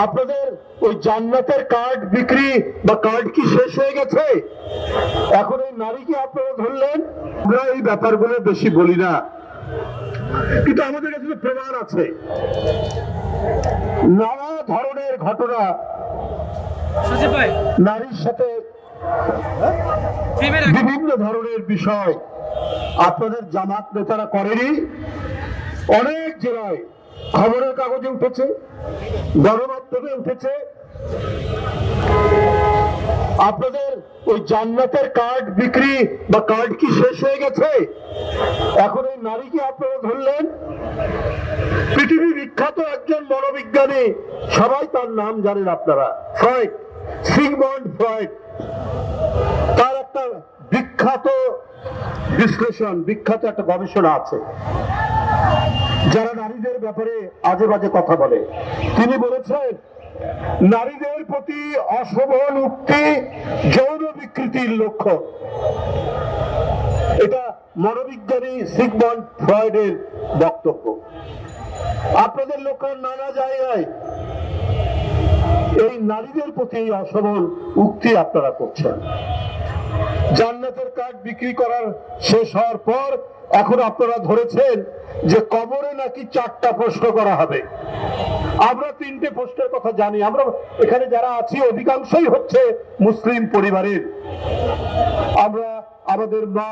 আপনাদের ওই জান্নাতের কার্ড বিক্রি বা কার্ড কি শেষ হয়ে গেছে? এখন এই নারী কি আপনারা ধরলেন? আমরা এই ব্যাপারগুলো বেশি বলি না, কিন্তু আমাদের কাছে প্রমাণ আছে। নানা ধরনের ঘটনা নারীর সাথে বিভিন্ন ধরনের বিষয় আপনাদের জামাত নেতারা করেনি। অনেক জেলায় খবরের কাগজে উঠেছে, গণমাধ্যমে উঠেছে। আপনাদের ওই জান্নাতের কার্ড বিক্রি বা কার্ড কি শেষ হয়ে গেছে? এখন এই নারী কি আপনারা ধরলেন? পৃথিবী বিখ্যাত একজন মনোবিজ্ঞানী, সবাই তার নাম জানেন আপনারা, ফ্রয়েড, সিগমন্ড ফ্রয়েড। তার একটা বিখ্যাত বিশ্লেষণ, বিখ্যাত একটা গবেষণা আছে যারা নারীদের ব্যাপারে আজে বাজে কথা বলে। তিনি বলেছেন, নারীদের প্রতি অশোভন উক্তি যৌন বিকৃতির লক্ষ্য। এটা মনোবিজ্ঞানী সিগমন্ড ফ্রয়েডের বক্তব্য। আপনাদের লোকের নানা জায়গায় এই নারীদের প্রতি এই অশোভন উক্তি আপনারা করছেন। জান্নাতের কার্ড বিক্রি করার শেষ হওয়ার পর এখন আপনারা ধরেছেন যে কবরে নাকি 4টা প্রশ্ন করা হবে। আমরা 3টে প্রশ্নের কথা জানি। আমরা এখানে যারা আছি অধিকাংশই হচ্ছে মুসলিম পরিবারের। আমরা আমাদের মা,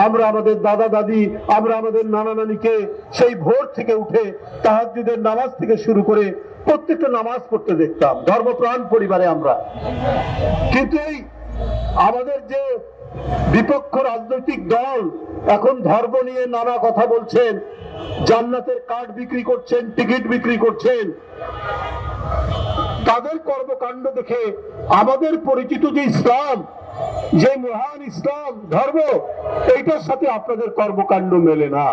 আমরা আমাদের দাদা দাদি, আমরা আমাদের নানা নানিকে সেই ভোর থেকে উঠে তাহাজ্জুদের নামাজ থেকে শুরু করে প্রত্যেকটা নামাজ পড়তে দেখতাম, ধর্মপ্রাণ পরিবারে আমরা। কিন্তু এই আমাদের যে বিপক্ষ রাজনৈতিক দল এখন ধর্ম নিয়ে নানা কথা বলছেন, জান্নাতের কার্ড বিক্রি করছেন, টিকিট বিক্রি করছেন, তাদের কর্মকাণ্ড দেখে আমাদের পরিচিত যে ইসলাম, যে মহান ইসলাম ধর্ম, এইটার সাথে আপনাদের কর্মকাণ্ড মেলে না।